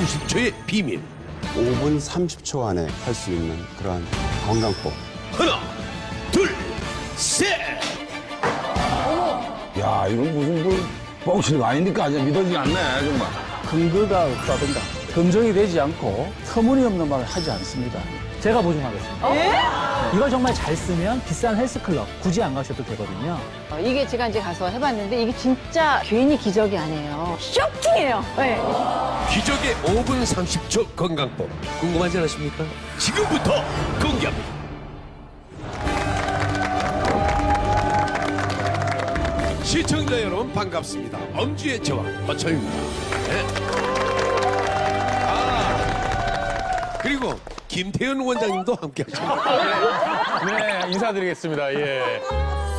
30초의 비밀. 5분 30초 안에 할 수 있는 그러한 건강법. 하나, 둘, 셋. 야, 이건 무슨 뻥치가 아니니까 아직 믿어지지 않네, 정말. 근거가 없다든가 검증이 되지 않고 터무니없는 말을 하지 않습니다. 제가 보증하겠습니다. 이걸 정말 잘 쓰면 비싼 헬스클럽 굳이 안 가셔도 되거든요. 이게 제가 이제 가서 해봤는데 이게 진짜 괜히 기적이 아니에요. 쇼킹해요. 네. 기적의 5분 30초 건강법. 궁금하지 않으십니까? 지금부터 공개합니다. 시청자 여러분 반갑습니다. 엄지의 제왕 허철입니다. 네. 그리고 김태현 원장님도 함께 하십니다. 네, 인사드리겠습니다. 예.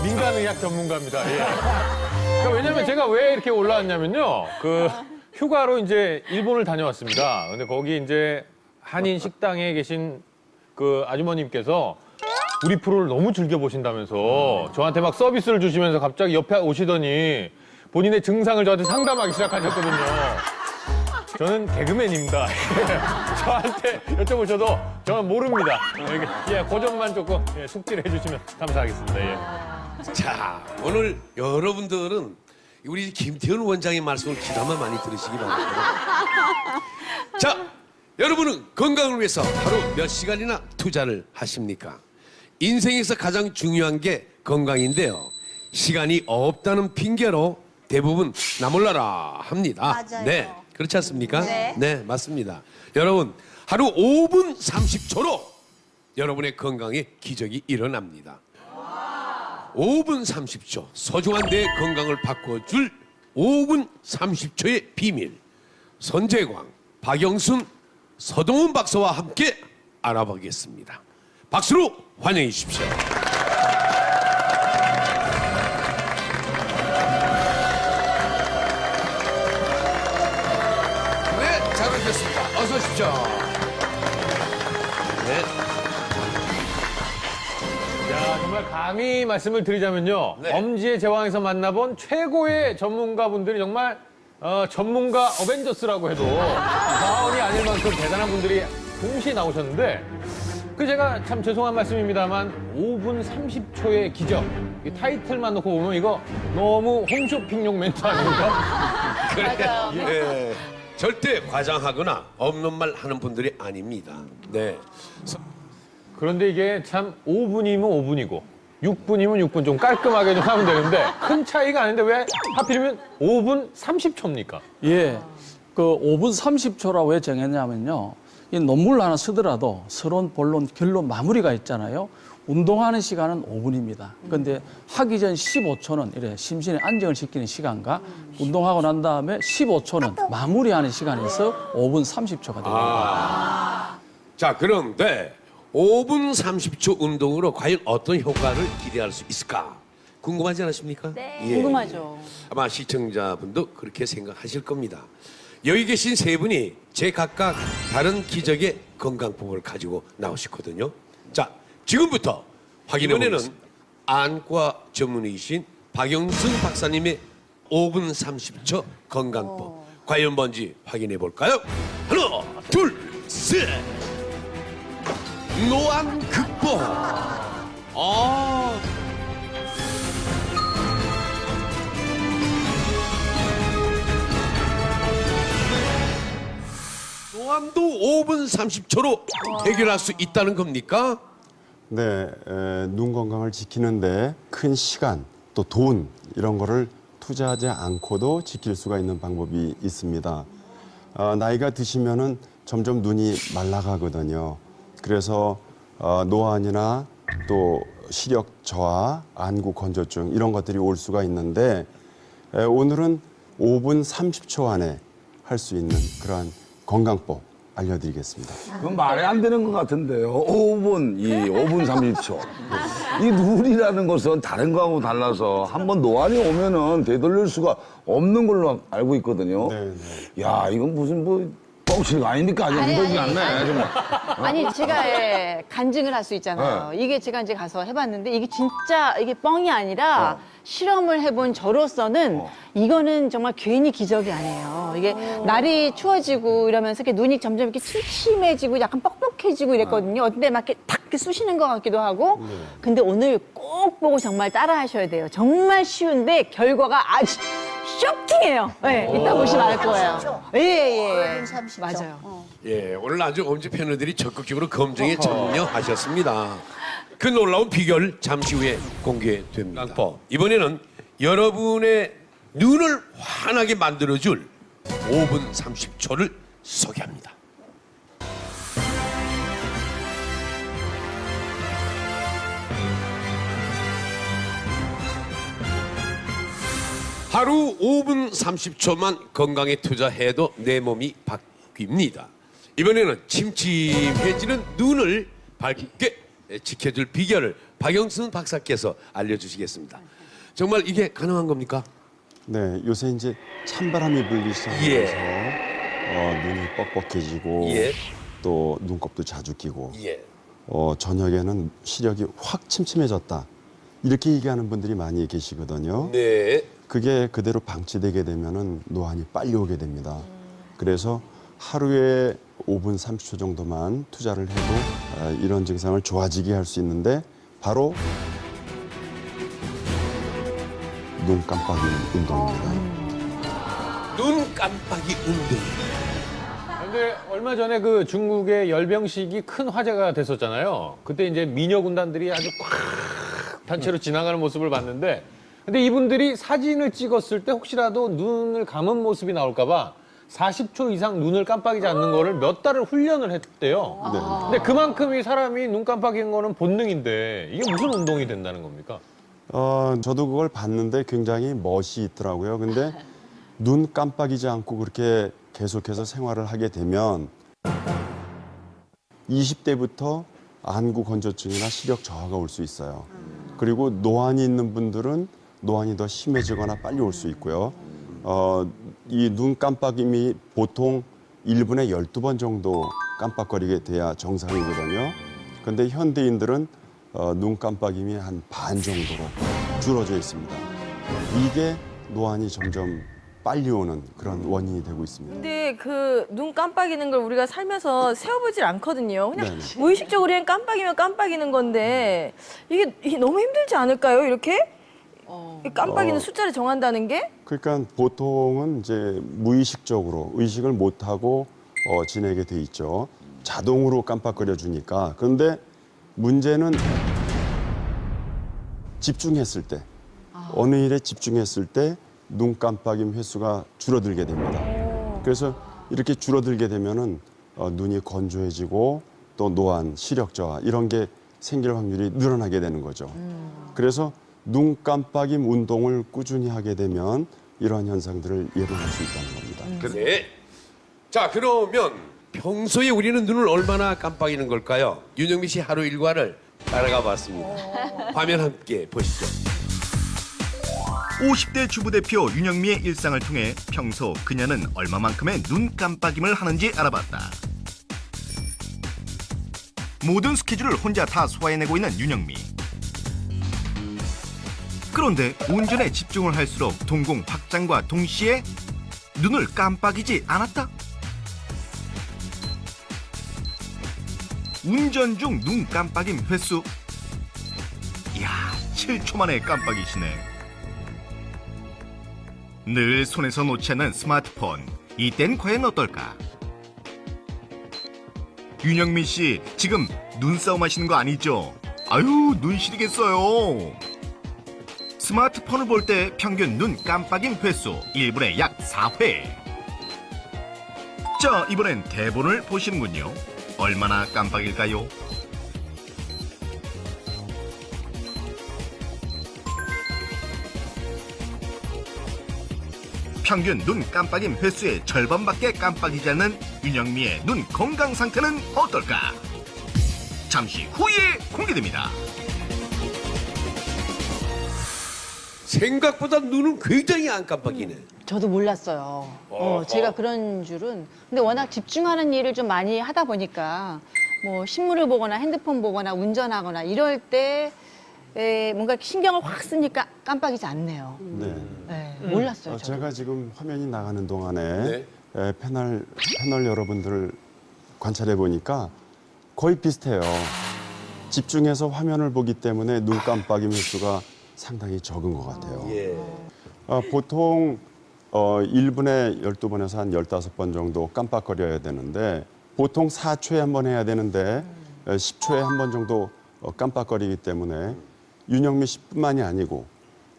민간의학 전문가입니다. 예. 그러니까 왜냐면 제가 왜 이렇게 올라왔냐면요. 휴가로 이제 일본을 다녀왔습니다. 근데 거기 이제 한인 식당에 계신 그 아주머님께서 우리 프로를 너무 즐겨보신다면서 저한테 막 서비스를 주시면서 갑자기 옆에 오시더니 본인의 증상을 저한테 상담하기 시작하셨거든요. 저는 개그맨입니다. 저한테 여쭤보셔도 저는 모릅니다. 예, 그 점만 조금 숙지를 해주시면 감사하겠습니다. 예. 자, 오늘 여러분들은 우리 김태현 원장의 말씀을 귀담아 많이 들으시기 바랍니다. 자, 여러분은 건강을 위해서 하루 몇 시간이나 투자를 하십니까? 인생에서 가장 중요한 게 건강인데요. 시간이 없다는 핑계로 대부분 나 몰라라 합니다. 맞아요. 네, 그렇지 않습니까? 네. 맞습니다. 여러분, 하루 5분 30초로 여러분의 건강에 기적이 일어납니다. 5분 30초, 소중한 내 건강을 바꿔줄 5분 30초의 비밀. 선재광, 박영순, 서동훈 박사와 함께 알아보겠습니다. 박수로 환영해 주십시오. 네, 잘 오셨습니다. 어서 오십시오. 네. 자, 정말 감히 말씀을 드리자면요. 네. 엄지의 제왕에서 만나본 최고의 전문가분들이 정말 전문가 어벤져스라고 해도 과언이 아닐 만큼 대단한 분들이 동시에 나오셨는데 제가 참 죄송한 말씀입니다만 5분 30초의 기적 이 타이틀만 놓고 보면 이거 너무 홈쇼핑용 멘트 아닙니까? 맞아요. 예. 절대 과장하거나 없는 말 하는 분들이 아닙니다. 네. 그런데 이게 참 5분이면 5분이고 6분이면 6분 좀 깔끔하게 좀 하면 되는데 큰 차이가 아닌데 왜 하필이면 5분 30초입니까? 예, 그 5분 30초라고 왜 정했냐면요. 이 논문을 하나 쓰더라도 서론, 본론, 결론, 마무리가 있잖아요. 운동하는 시간은 5분입니다. 그런데 하기 전 15초는 이래 심신의 안정을 시키는 시간과 운동하고 난 다음에 15초는 마무리하는 시간에서 5분 30초가 됩니다. 자, 그런데 5분 30초 운동으로 과연 어떤 효과를 기대할 수 있을까? 궁금하지 않으십니까? 네. 궁금하죠. 아마 시청자분도 그렇게 생각하실 겁니다. 여기 계신 세 분이 제각각 다른 기적의 건강법을 가지고 나오시거든요. 자, 지금부터 확인해 보겠습니다. 이번에는 안과 전문의이신 박영순 박사님의 5분 30초 건강법. 과연 뭔지 확인해 볼까요? 하나, 둘, 셋. 노안 극복. 노안도 5분 30초로 해결할 수 있다는 겁니까? 네, 눈 건강을 지키는데 큰 시간, 또 돈 이런 거를 투자하지 않고도 지킬 수가 있는 방법이 있습니다. 나이가 드시면은 점점 눈이 말라가거든요. 그래서 노안이나 또 시력 저하, 안구 건조증 이런 것들이 올 수가 있는데 오늘은 5분 30초 안에 할 수 있는 그러한 건강법 알려드리겠습니다. 그건 말이 안 되는 것 같은데요. 5분, 5분 30초. 이 눈이라는 것은 다른 거하고 달라서 한번 노안이 오면은 되돌릴 수가 없는 걸로 알고 있거든요. 네. 야, 이건 무슨 뻥치가 아니니까 아직 믿어지지 않네, 정말. 아니 제가 간증을 할 수 있잖아요. 이게 제가 이제 가서 해봤는데 이게 진짜 이게 뻥이 아니라 실험을 해본 저로서는 이거는 정말 괜히 기적이 아니에요. 이게 날이 추워지고 이러면서 이렇게 눈이 점점 이렇게 침침해지고 약간 뻑뻑해지고 이랬거든요. 어떤 때막 이렇게 탁 이렇게 쑤시는 것 같기도 하고. 근데 오늘 꼭 보고 정말 따라 하셔야 돼요. 정말 쉬운데 결과가 아주 쇼킹해요. 네, 이따 보시면 알 거예요. 예. 맞아요. 예, 오늘 아주 엄지 패널들이 적극적으로 검증에 참여하셨습니다. 그 놀라운 비결 잠시 후에 공개됩니다. 이번에는 여러분의 눈을 환하게 만들어줄 5분 30초를 소개합니다. 하루 5분 30초만 건강에 투자해도 내 몸이 바뀝니다. 이번에는 침침해지는 눈을 밝게 지켜줄 비결을 박영순 박사께서 알려주시겠습니다. 정말 이게 가능한 겁니까? 네, 요새 이제 찬바람이 불기 시작하면서 눈이 뻑뻑해지고 예. 또 눈곱도 자주 끼고 예. 저녁에는 시력이 확 침침해졌다. 이렇게 얘기하는 분들이 많이 계시거든요. 네. 그게 그대로 방치되게 되면은 노안이 빨리 오게 됩니다. 그래서 하루에 5분 30초 정도만 투자를 해도 이런 증상을 좋아지게 할 수 있는데 바로 눈 깜빡이 운동입니다. 눈 깜빡이 운동. 근데 얼마 전에 그 중국의 열병식이 큰 화제가 됐었잖아요. 그때 이제 미녀 군단들이 아주 꽉 단체로 지나가는 모습을 봤는데, 근데 이분들이 사진을 찍었을 때 혹시라도 눈을 감은 모습이 나올까봐 40초 이상 눈을 깜빡이지 않는 거를 몇 달을 훈련을 했대요. 근데 그만큼 이 사람이 눈 깜빡이는 거는 본능인데 이게 무슨 운동이 된다는 겁니까? 저도 그걸 봤는데 굉장히 멋이 있더라고요. 근데 눈 깜빡이지 않고 그렇게 계속해서 생활을 하게 되면 20대부터 안구 건조증이나 시력 저하가 올 수 있어요. 그리고 노안이 있는 분들은 노안이 더 심해지거나 빨리 올 수 있고요. 이 눈 깜빡임이 보통 1분에 12번 정도 깜빡거리게 돼야 정상이거든요. 근데 현대인들은 눈 깜빡임이 한 반 정도로 줄어져 있습니다. 이게 노안이 점점 빨리 오는 그런 원인이 되고 있습니다. 근데 그 눈 깜빡이는 걸 우리가 살면서 세워보질 않거든요. 그냥 네네. 무의식적으로 그냥 깜빡이면 깜빡이는 건데 이게 너무 힘들지 않을까요? 이렇게 이 깜빡이는 숫자를 정한다는 게? 그러니까 보통은 이제 무의식적으로 의식을 못하고 지내게 돼 있죠. 자동으로 깜빡거려 주니까. 그런데 문제는 집중했을 때, 어느 일에 집중했을 때 눈 깜빡임 횟수가 줄어들게 됩니다. 그래서 이렇게 줄어들게 되면은 눈이 건조해지고 또 노안, 시력 저하 이런 게 생길 확률이 늘어나게 되는 거죠. 그래서 눈 깜빡임 운동을 꾸준히 하게 되면 이러한 현상들을 예방할 수 있다는 겁니다. 네. 자, 그러면 평소에 우리는 눈을 얼마나 깜빡이는 걸까요? 윤영미 씨 하루 일과를 따라가 봤습니다. 화면 함께 보시죠. 50대 주부대표 윤영미의 일상을 통해 평소 그녀는 얼마만큼의 눈 깜빡임을 하는지 알아봤다. 모든 스케줄을 혼자 다 소화해내고 있는 윤영미. 그런데 운전에 집중을 할수록 동공 확장과 동시에 눈을 깜빡이지 않았다. 운전 중 눈 깜빡임 횟수. 이야, 7초 만에 깜빡이시네. 늘 손에서 놓지 않는 스마트폰. 이땐 과연 어떨까? 윤영민 씨, 지금 눈싸움 하시는 거 아니죠? 아유, 눈 시리겠어요. 스마트폰을 볼 때 평균 눈 깜빡임 횟수 1분에 약 4회. 자, 이번엔 대본을 보시는군요. 얼마나 깜빡일까요? 평균 눈 깜빡임 횟수의 절반밖에 깜빡이지 않는 윤영미의 눈 건강 상태는 어떨까? 잠시 후에 공개됩니다. 생각보다 눈은 굉장히 안 깜빡이네. 저도 몰랐어요. 제가 그런 줄은. 근데 워낙 집중하는 일을 좀 많이 하다 보니까 뭐 신문을 보거나 핸드폰 보거나 운전하거나 이럴 때 뭔가 신경을 확 쓰니까 깜빡이지 않네요. 네. 네, 몰랐어요. 저도. 제가 지금 화면이 나가는 동안에 네. 패널 여러분들을 관찰해 보니까 거의 비슷해요. 집중해서 화면을 보기 때문에 눈 깜빡임 횟수가 상당히 적은 것 같아요. 예. 보통 1분에 12번에서 한 15번 정도 깜빡거려야 되는데 보통 4초에 한 번 해야 되는데 10초에 한 번 정도 깜빡거리기 때문에 윤영미 씨뿐만이 아니고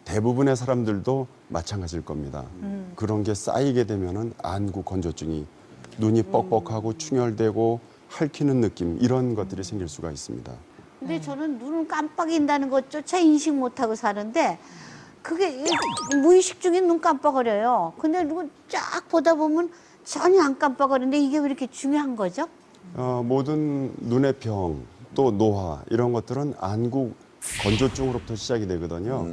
대부분의 사람들도 마찬가지일 겁니다. 그런 게 쌓이게 되면은 안구 건조증이 눈이 뻑뻑하고 충혈되고 핥히는 느낌 이런 것들이 생길 수가 있습니다. 근데 저는 눈을 깜빡인다는 것조차 인식 못하고 사는데 그게 무의식 중에 눈 깜빡거려요. 근데 누구 쫙 보다 보면 전혀 안 깜빡거리는데 이게 왜 이렇게 중요한 거죠? 모든 눈의 병, 또 노화 이런 것들은 안구 건조증으로부터 시작이 되거든요.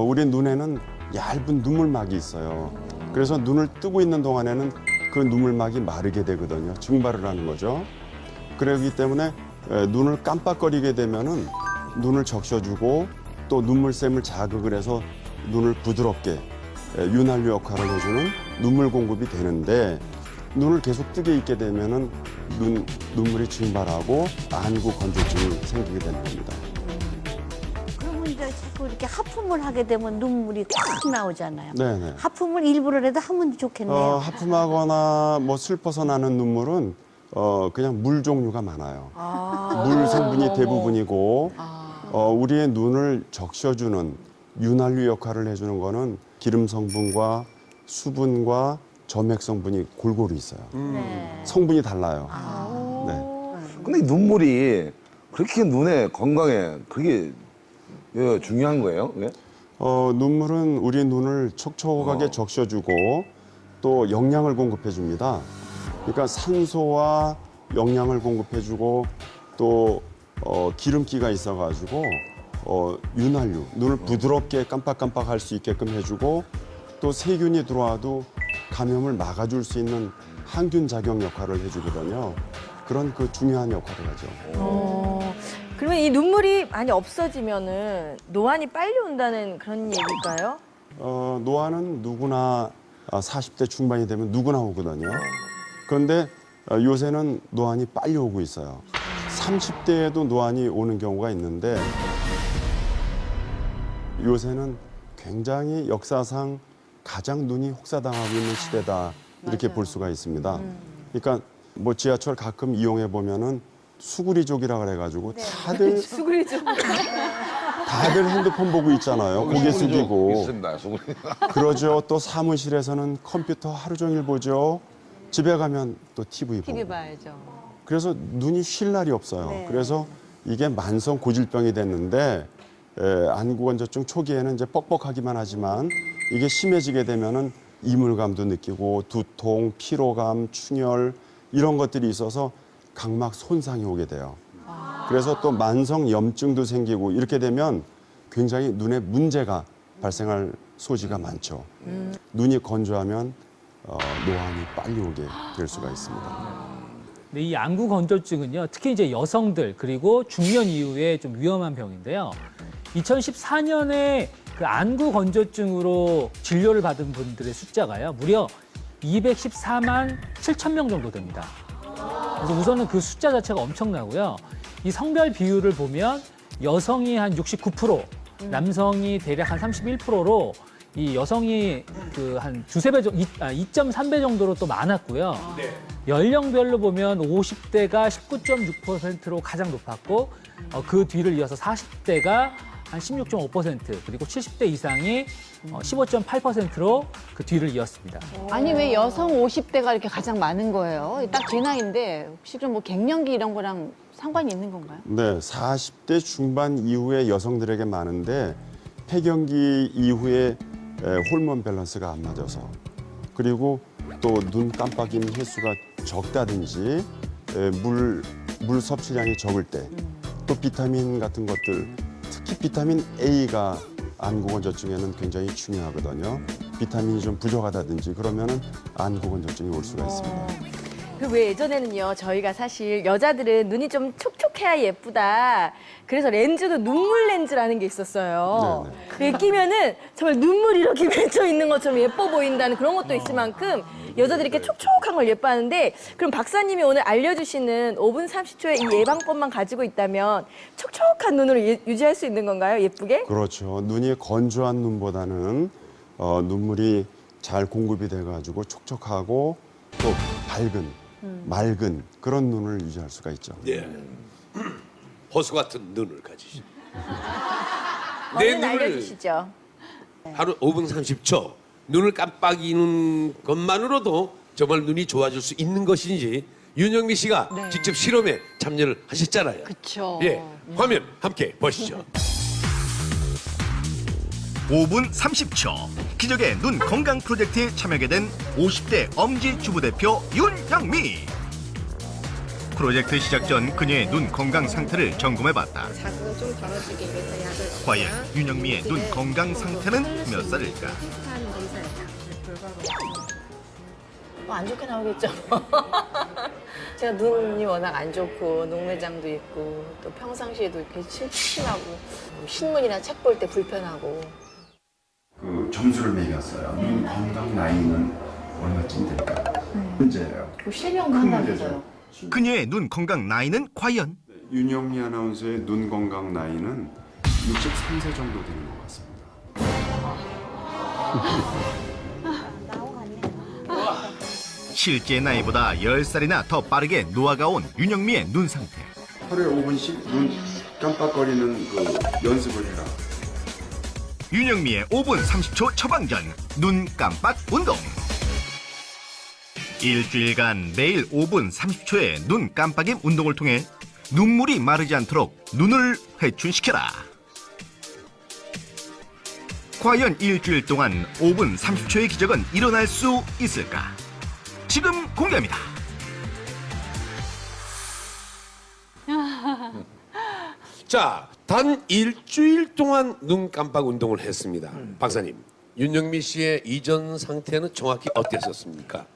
우리 눈에는 얇은 눈물막이 있어요. 그래서 눈을 뜨고 있는 동안에는 그 눈물막이 마르게 되거든요. 증발을 하는 거죠. 그렇기 때문에 눈을 깜빡거리게 되면은 눈을 적셔주고 또 눈물샘을 자극을 해서 눈을 부드럽게 윤활유 역할을 해주는 눈물 공급이 되는데 눈을 계속 뜨게 있게 되면은 눈물이 증발하고 안구 건조증이 생기게 되는 겁니다. 그러면 이제 자꾸 이렇게 하품을 하게 되면 눈물이 꽉 나오잖아요. 네네. 하품을 일부러라도 하면 좋겠네요. 하품하거나 뭐 슬퍼서 나는 눈물은 그냥 물 종류가 많아요. 물 성분이 대부분이고 우리의 눈을 적셔주는 윤활유 역할을 해주는 거는 기름 성분과 수분과 점액 성분이 골고루 있어요. 네. 성분이 달라요. 네. 근데 이 눈물이 그렇게 눈에 건강에 그게 중요한 거예요? 그게? 눈물은 우리 눈을 촉촉하게 적셔주고 또 영양을 공급해 줍니다. 그러니까 산소와 영양을 공급해주고 또 기름기가 있어가지고 윤활유, 눈을 부드럽게 깜빡깜빡할 수 있게끔 해주고 또 세균이 들어와도 감염을 막아줄 수 있는 항균 작용 역할을 해주거든요. 그런 그 중요한 역할을 하죠. 그러면 이 눈물이 많이 없어지면은 노안이 빨리 온다는 그런 얘기일까요? 노안은 누구나 40대 중반이 되면 누구나 오거든요. 그런데 요새는 노안이 빨리 오고 있어요. 30대에도 노안이 오는 경우가 있는데 요새는 굉장히 역사상 가장 눈이 혹사당하고 있는 시대다 이렇게 볼 수가 있습니다. 그러니까 뭐 지하철 가끔 이용해 보면은 수구리족이라 그래가지고 다들 핸드폰 보고 있잖아요. 고개 숙이고. 있습니다. 수구리. 그러죠. 또 사무실에서는 컴퓨터 하루 종일 보죠. 집에 가면 또 TV 보고. TV 봐야죠. 그래서 눈이 쉴 날이 없어요. 그래서 이게 만성 고질병이 됐는데 안구 건조증 초기에는 이제 뻑뻑하기만 하지만 이게 심해지게 되면은 이물감도 느끼고 두통, 피로감, 충혈 이런 것들이 있어서 각막 손상이 오게 돼요. 그래서 또 만성 염증도 생기고 이렇게 되면 굉장히 눈에 문제가 발생할 소지가 많죠. 눈이 건조하면 노안이 빨리 오게 될 수가 있습니다. 네, 이 안구 건조증은요, 특히 이제 여성들 그리고 중년 이후에 좀 위험한 병인데요. 2014년에 그 안구 건조증으로 진료를 받은 분들의 숫자가요, 무려 214만 7천 명 정도 됩니다. 그래서 우선은 그 숫자 자체가 엄청나고요. 이 성별 비율을 보면 여성이 한 69%, 남성이 대략 한 31%로 이 여성이 그 한 2.3배 정도로 또 많았고요. 연령별로 보면 50대가 19.6%로 가장 높았고 그 뒤를 이어서 40대가 한 16.5% 그리고 70대 이상이 15.8%로 그 뒤를 이었습니다. 아니 왜 여성 50대가 이렇게 가장 많은 거예요? 딱 제 나이인데 혹시 좀 뭐 갱년기 이런 거랑 상관이 있는 건가요? 네, 40대 중반 이후에 여성들에게 많은데 폐경기 이후에 호르몬 밸런스가 안 맞아서 그리고 또 눈 깜빡임 횟수가 적다든지 물 섭취량이 적을 때 또 비타민 같은 것들 특히 비타민 A가 안구 건조증에는 굉장히 중요하거든요. 비타민이 좀 부족하다든지 그러면은 안구 건조증이 올 수가 있습니다. 그 왜 예전에는요, 저희가 사실 여자들은 눈이 좀 촉촉해 이렇게 해야 예쁘다. 그래서 렌즈도 눈물 렌즈라는 게 있었어요. 그게 끼면은 정말 눈물이 이렇게 맺혀 있는 것처럼 예뻐 보인다는 그런 것도 있을 만큼 여자들이 이렇게 촉촉한 걸 예뻐하는데, 그럼 박사님이 오늘 알려주시는 5분 30초의 이 예방법만 가지고 있다면 촉촉한 눈으로 유지할 수 있는 건가요? 예쁘게? 그렇죠. 눈이 건조한 눈보다는 눈물이 잘 공급이 돼가지고 촉촉하고 또 밝은, 맑은 그런 눈을 유지할 수가 있죠. 예. 호수 같은 눈을 가지신. 얼른 알려주시죠. 하루 5분 30초 눈을 깜빡이는 것만으로도 정말 눈이 좋아질 수 있는 것인지 윤영미 씨가 직접 실험에 참여를 하셨잖아요. 그쵸. 예, 화면 함께 보시죠. 5분 30초. 기적의 눈 건강 프로젝트에 참여하게 된 50대 엄지 주부 대표 윤영미. 프로젝트 시작 전 그녀의 눈 건강 상태를 점검해봤다. 과연 윤영미의 눈 건강 상태는 몇 살일까? 안 좋게 나오겠죠. 제가 눈이 워낙 안 좋고 녹내장도 있고 또 평상시에도 이렇게 침침하고 신문이나 책 볼 때 불편하고. 그 점수를 매겼어요. 눈 건강 나이는 얼마쯤 될까? 문제예요. 실명도 한다면서요. 그녀의 눈 건강 나이는 과연? 윤영미 아나운서의 눈 건강 나이는 63세 정도 되는 것 같습니다. 실제 나이보다 10살이나 더 빠르게 노화가 온 윤영미의 눈 상태. 하루에 5분씩 눈 깜빡거리는 그 연습을 해라. 윤영미의 5분 30초 처방전 눈 깜빡 운동. 일주일간 매일 5분 30초의 눈 깜빡임 운동을 통해 눈물이 마르지 않도록 눈을 회춘시켜라. 과연 일주일 동안 5분 30초의 기적은 일어날 수 있을까? 지금 공개합니다. 자, 단 일주일 동안 눈 깜빡 운동을 했습니다. 박사님, 윤영미 씨의 이전 상태는 정확히 어땠었습니까?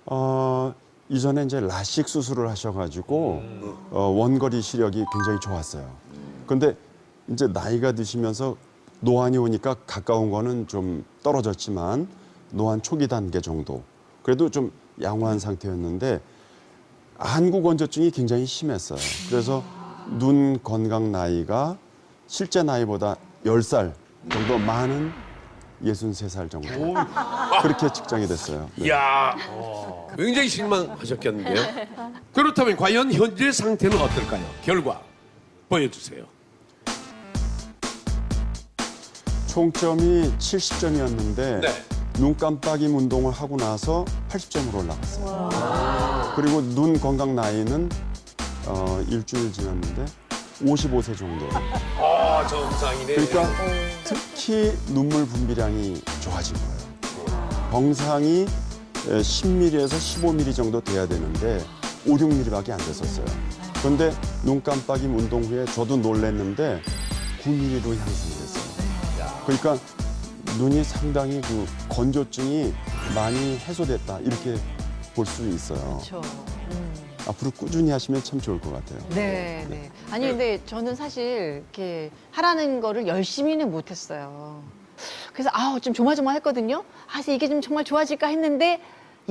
이전에 이제 라식 수술을 하셔가지고 원거리 시력이 굉장히 좋았어요. 근데 이제 나이가 드시면서 노안이 오니까 가까운 거는 좀 떨어졌지만 노안 초기 단계 정도. 그래도 좀 양호한 상태였는데 안구 건조증이 굉장히 심했어요. 그래서 눈 건강 나이가 실제 나이보다 10살 정도 많은 63살 정도. 그렇게 측정이 됐어요. 네. 이야, 굉장히 실망하셨겠는데요. 그렇다면 과연 현재 상태는 어떨까요? 결과 보여주세요. 총점이 70점이었는데 네. 눈 깜빡임 운동을 하고 나서 80점으로 올라갔어요. 그리고 눈 건강 나이는 일주일 지났는데 55세 정도. 정상이네. 그러니까 특히 눈물 분비량이 좋아진 거예요. 정상이 10mm에서 15mm 정도 돼야 되는데 5, 6mm밖에 안 됐었어요. 그런데 눈 깜빡임 운동 후에 저도 놀랐는데 9mm로 향상이 됐어요. 그러니까 눈이 상당히 그 건조증이 많이 해소됐다 이렇게 볼 수 있어요. 그렇죠. 앞으로 꾸준히 하시면 참 좋을 것 같아요. 네, 네. 아니 근데 저는 사실 이렇게 하라는 거를 열심히는 못했어요. 그래서 좀 조마조마했거든요. 이게 좀 정말 좋아질까 했는데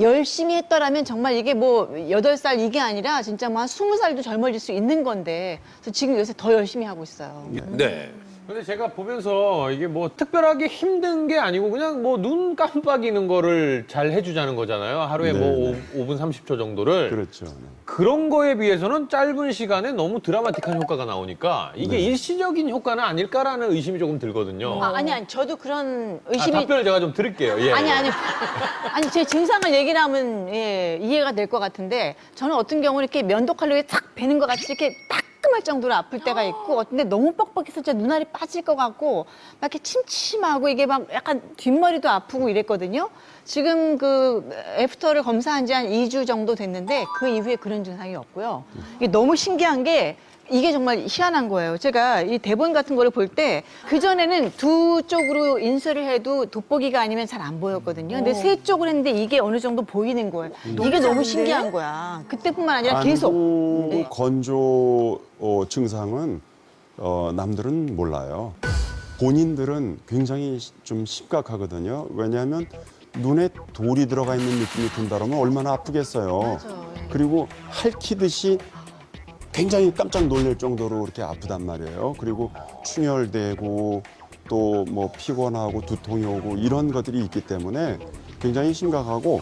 열심히 했더라면 정말 이게 뭐 8살 이게 아니라 진짜 뭐 한 20살도 젊어질 수 있는 건데 그래서 지금 요새 더 열심히 하고 있어요. 네. 근데 제가 보면서 이게 뭐 특별하게 힘든 게 아니고 그냥 뭐 눈 깜빡이는 거를 잘 해주자는 거잖아요. 하루에 네, 뭐 네. 5분 30초 정도를. 그렇죠. 네. 그런 거에 비해서는 짧은 시간에 너무 드라마틱한 효과가 나오니까 이게 일시적인 효과는 아닐까라는 의심이 조금 들거든요. 아니 저도 그런 의심이 답변을 제가 좀 드릴게요. 예. 아니 제 증상을 얘기를 하면 이해가 될 것 같은데 저는 어떤 경우는 이렇게 면도칼로 탁 베는 것 같이 이렇게 따끔할 정도로 아플 때가 있고 어떤 데 너무 뻑뻑해서 진짜 눈알이 빠질 것 같고 막 이렇게 침침하고 이게 막 약간 뒷머리도 아프고 이랬거든요. 지금 그 애프터를 검사한 지 한 2주 정도 됐는데 그 이후에 그런 증상이 없고요. 이게 너무 신기한 게 이게 정말 희한한 거예요. 제가 이 대본 같은 거를 볼 때 그전에는 두 쪽으로 인쇄를 해도 돋보기가 아니면 잘 안 보였거든요. 근데 세 쪽을 했는데 이게 어느 정도 보이는 거예요. 이게 너무 신기한 거야. 그때뿐만 아니라 계속. 안구 네. 건조 증상은 남들은 몰라요. 본인들은 굉장히 좀 심각하거든요. 왜냐하면 눈에 돌이 들어가 있는 느낌이 든다 그러면 얼마나 아프겠어요. 그리고 핥히듯이 굉장히 깜짝 놀랄 정도로 그렇게 아프단 말이에요. 그리고 충혈되고 또 뭐 피곤하고 두통이 오고 이런 것들이 있기 때문에 굉장히 심각하고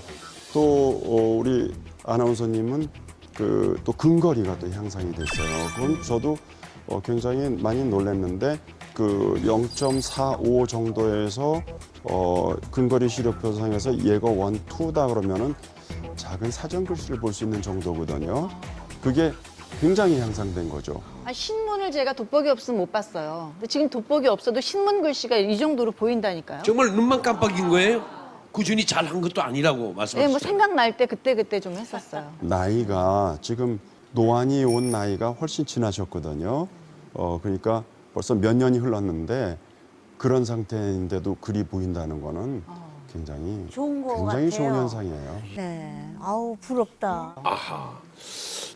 또 우리 아나운서님은 그 또 근거리가 또 향상이 됐어요. 그건 저도 굉장히 많이 놀랐는데 그 0.45 정도에서 근거리 시력표상에서 예거 1, 2다 그러면은 작은 사전 글씨를 볼 수 있는 정도거든요. 그게 굉장히 향상된 거죠. 신문을 제가 돋보기 없으면 못 봤어요. 근데 지금 돋보기 없어도 신문 글씨가 이 정도로 보인다니까요. 정말 눈만 깜빡인 거예요? 꾸준히 잘한 것도 아니라고 말씀하셨어요. 네, 뭐 생각날 때 그때 좀 했었어요. 나이가 지금 노안이 온 나이가 훨씬 지나셨거든요. 그러니까 벌써 몇 년이 흘렀는데 그런 상태인데도 글이 보인다는 거는 굉장히 좋은 거 굉장히 좋은 같아요. 현상이에요. 네. 아우 부럽다. 아하,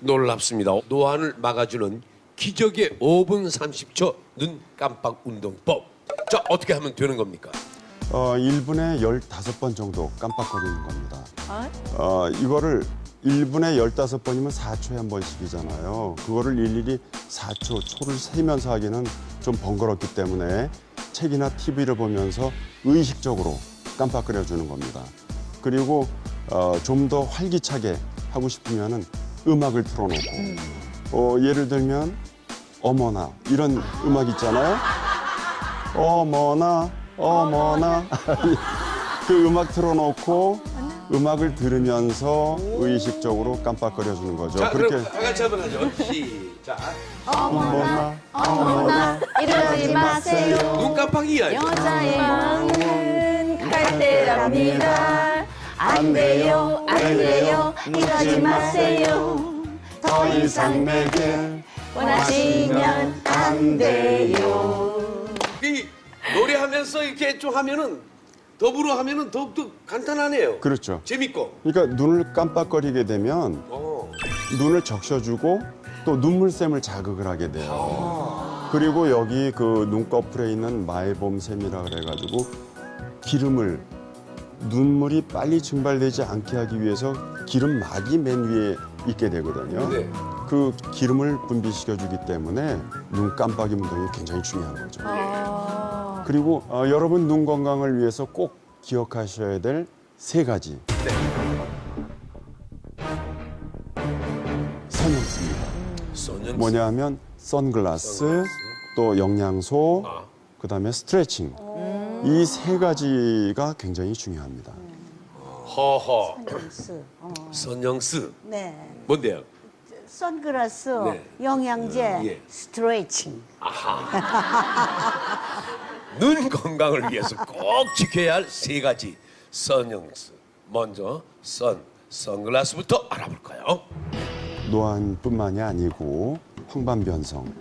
놀랍습니다. 노안을 막아주는 기적의 5분 30초 눈 깜빡 운동법. 자, 어떻게 하면 되는 겁니까? 1분에 15번 정도 깜빡거리는 겁니다. 이거를 1분에 15번이면 4초에 한 번씩이잖아요. 그거를 일일이 4초, 초를 세면서 하기는 좀 번거롭기 때문에 책이나 TV를 보면서 의식적으로 깜빡거려주는 겁니다. 그리고 좀 더 활기차게 하고 싶으면은 음악을 틀어놓고 예를 들면 어머나 이런 음악 있잖아요. 어머나 그 음악 틀어놓고 음악을 들으면서 의식적으로 깜빡거려주는 거죠. 자, 그렇게 그럼 다 같이 한번 하죠. 시작. 어머나 이러지 마세요. 눈 깜빡이야. 이거. 여자의 마음은 갈대랍니다. 안 돼요, 안 돼요. 이러지 마세요. 더 이상 내게 원하시면 안 돼요. 이 노래하면서 이렇게 좀 하면은 더불어 하면은 더욱더 간단하네요. 그렇죠. 재밌고. 그러니까 눈을 깜빡거리게 되면 눈을 적셔주고 또 눈물샘을 자극을 하게 돼요. 그리고 여기 그 눈꺼풀에 있는 마이봄샘이라 그래가지고 기름을 눈물이 빨리 증발되지 않게 하기 위해서 기름막이 맨 위에 있게 되거든요. 네. 그 기름을 분비시켜주기 때문에 눈 깜빡이 운동이 굉장히 중요한 거죠. 그리고 여러분 눈 건강을 위해서 꼭 기억하셔야 될 3가지. 선행습니다. 소년. 뭐냐 하면 선글라스, 또 영양소, 그다음에 스트레칭. 이 3가지가 굉장히 중요합니다. 허허. 선글라스. 선영스. 네. 뭔데요? 선글라스, 네. 영양제, 예. 스트레칭. 눈 건강을 위해서 꼭 지켜야 할 3가지 선영스. 먼저 선글라스부터 알아볼까요? 노안뿐만이 아니고 황반변성,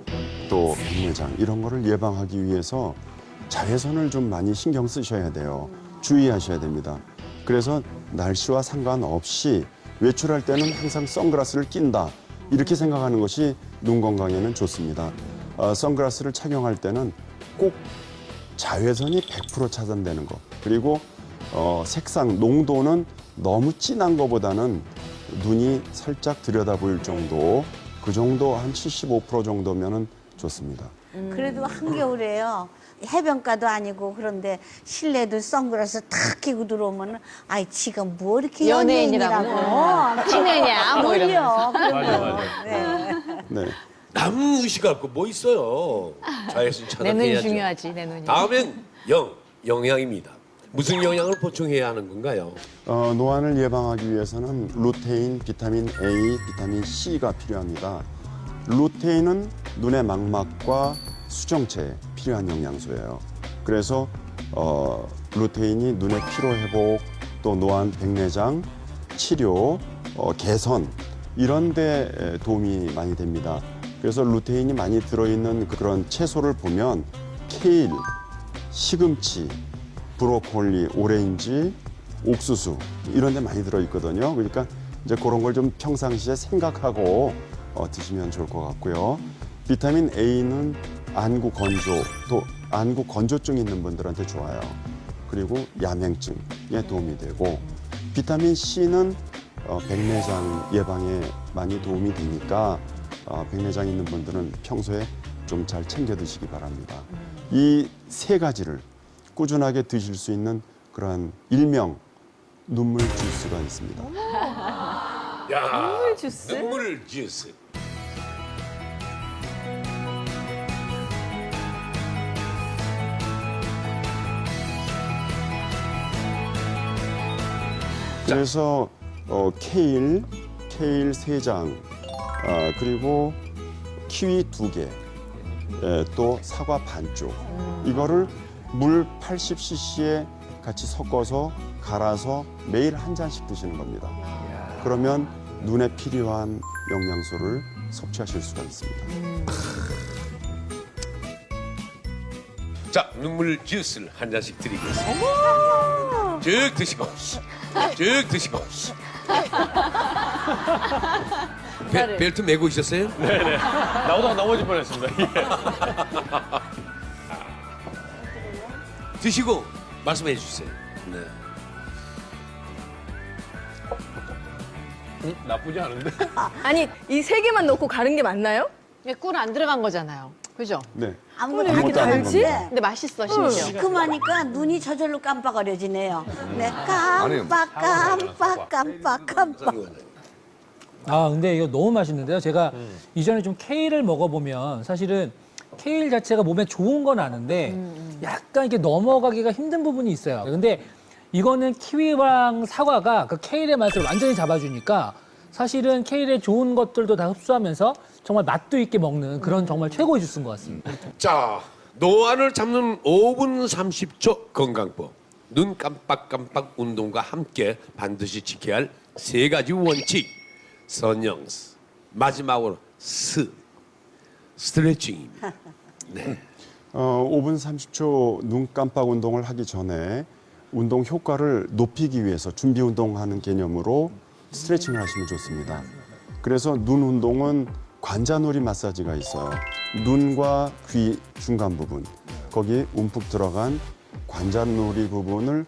또 백내장 이런 거를 예방하기 위해서 자외선을 좀 많이 신경 쓰셔야 돼요. 주의하셔야 됩니다. 그래서 날씨와 상관없이 외출할 때는 항상 선글라스를 낀다. 이렇게 생각하는 것이 눈 건강에는 좋습니다. 선글라스를 착용할 때는 꼭 자외선이 100% 차단되는 것. 그리고 색상, 농도는 너무 진한 것보다는 눈이 살짝 들여다보일 정도, 그 정도 한 75% 정도면은 좋습니다. 그래도 한겨울에요. 해변가도 아니고 그런데 실내도 선글라스 탁 끼고 들어오면 아이 지금 뭐 이렇게 연예인이라고 친해냐 뭐 이러면서. 그럼요. 맞아. 네. 네. 남 의식할 거 뭐 있어요? 자외선 내 눈이 차단해야죠. 중요하지, 내 눈이. 다음엔 영양입니다. 무슨 영양을 보충해야 하는 건가요? 노안을 예방하기 위해서는 루테인, 비타민 A, 비타민 C가 필요합니다. 루테인은 눈의 망막과 수정체에 필요한 영양소예요. 그래서 루테인이 눈의 피로 회복, 또 노안, 백내장 치료, 개선 이런 데 도움이 많이 됩니다. 그래서 루테인이 많이 들어있는 그런 채소를 보면 케일, 시금치, 브로콜리, 오렌지, 옥수수 이런 데 많이 들어있거든요. 그러니까 이제 그런 걸 좀 평상시에 생각하고 드시면 좋을 것 같고요. 비타민 A는 안구 건조, 또 안구 건조증 있는 분들한테 좋아요. 그리고 야맹증에 도움이 되고 비타민 C는 백내장 예방에 많이 도움이 되니까 백내장 있는 분들은 평소에 좀 잘 챙겨 드시기 바랍니다. 이 세 가지를 꾸준하게 드실 수 있는 그러한 일명 눈물 주스가 있습니다. 야, 눈물 주스? 눈물 주스. 그래서 케일 3장, 그리고 키위 2개, 또 사과 반쪽. 이거를 물 80cc에 같이 섞어서 갈아서 매일 한 잔씩 드시는 겁니다. 그러면 눈에 필요한 영양소를 섭취하실 수가 있습니다. 자, 눈물 주스를 한 잔씩 드리겠습니다. 쭉 드시고, 쭉 드시고. 벨트 메고 있었어요? 네네. 나오다가 넘어질 뻔했습니다. 예. 드시고 말씀해 주세요. 네. 나쁘지 않은데? 아니 이 세 개만 넣고 가는 게 맞나요? 꿀 안 들어간 거잖아요. 그죠? 네. 아무것도 이렇게 안 달지? 건데 근데 맛있어, 심지어. 시큼하니까 눈이 저절로 깜빡거려지네요. 네, 깜빡. 아, 근데 이거 너무 맛있는데요. 제가 이전에 좀 케일을 먹어보면 사실은 케일 자체가 몸에 좋은 건 아는데 약간 이렇게 넘어가기가 힘든 부분이 있어요. 근데 이거는 키위랑 사과가 그 케일의 맛을 완전히 잡아주니까 사실은 케일의 좋은 것들도 다 흡수하면서 정말 맛도 있게 먹는 그런 정말 최고의 주스인 것 같습니다. 자, 노안을 잡는 5분 30초 건강법. 눈 깜빡깜빡 운동과 함께 반드시 지켜야 할 세 가지 원칙. 선영스. 마지막으로 스트레칭입니다. 네. 5분 30초 눈 깜빡 운동을 하기 전에 운동 효과를 높이기 위해서 준비 운동하는 개념으로 스트레칭을 하시면 좋습니다. 그래서 눈 운동은 관자놀이 마사지가 있어요. 눈과 귀 중간 부분, 거기 움푹 들어간 관자놀이 부분을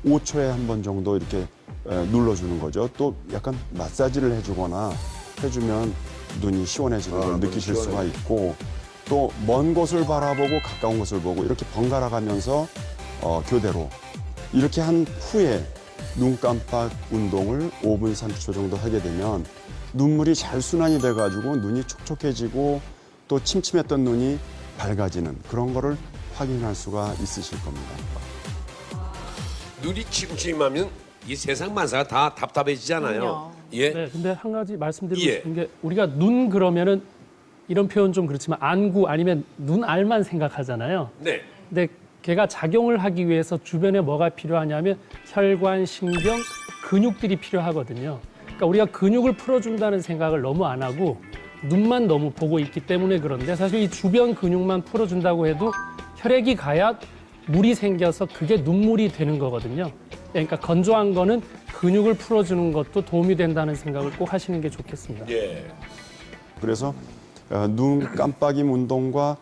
5초에 한 번 정도 이렇게 눌러주는 거죠. 또 약간 마사지를 해주거나 해주면 눈이 시원해지는 걸 느끼실 수가 있고, 또 먼 곳을 바라보고 가까운 곳을 보고 이렇게 번갈아 가면서 교대로 이렇게 한 후에 눈 깜빡 운동을 5분 30초 정도 하게 되면 눈물이 잘 순환이 돼가지고 눈이 촉촉해지고 또 침침했던 눈이 밝아지는 그런 거를 확인할 수가 있으실 겁니다. 눈이 침침하면 이 세상 만사가 다 답답해지잖아요. 그럼요. 예. 네, 근데 한 가지 말씀드리고 예. 싶은 게 우리가 눈 그러면은 이런 표현 좀 그렇지만 안구 아니면 눈알만 생각하잖아요. 네. 근데 걔가 작용을 하기 위해서 주변에 뭐가 필요하냐면 혈관, 신경, 근육들이 필요하거든요. 그러니까 우리가 근육을 풀어준다는 생각을 너무 안 하고 눈만 너무 보고 있기 때문에 그런데 사실 이 주변 근육만 풀어준다고 해도 혈액이 가야 물이 생겨서 그게 눈물이 되는 거거든요. 그러니까 건조한 거는 근육을 풀어주는 것도 도움이 된다는 생각을 꼭 하시는 게 좋겠습니다. 예. 그래서 눈 깜빡임 운동과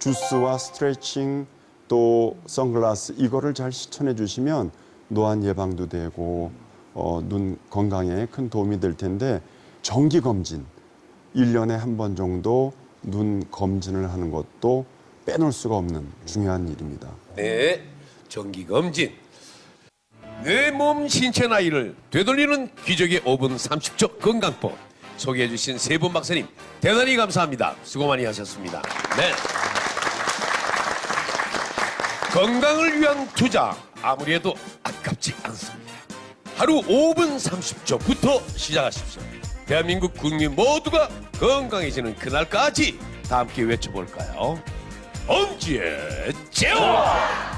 주스와 스트레칭 또 선글라스 이거를 잘 실천해 주시면 노안 예방도 되고 눈 건강에 큰 도움이 될 텐데, 정기 검진 1년에 한 번 정도 눈 검진을 하는 것도 빼놓을 수가 없는 중요한 일입니다. 네. 정기 검진. 내 몸 신체 나이를 되돌리는 기적의 5분 30초 건강법 소개해 주신 세 분 박사님 대단히 감사합니다. 수고 많이 하셨습니다. 네. 건강을 위한 투자 아무리 해도 아깝지 않습니다. 하루 5분 30초부터 시작하십시오. 대한민국 국민 모두가 건강해지는 그날까지 다 함께 외쳐볼까요? 엄지의 제왕!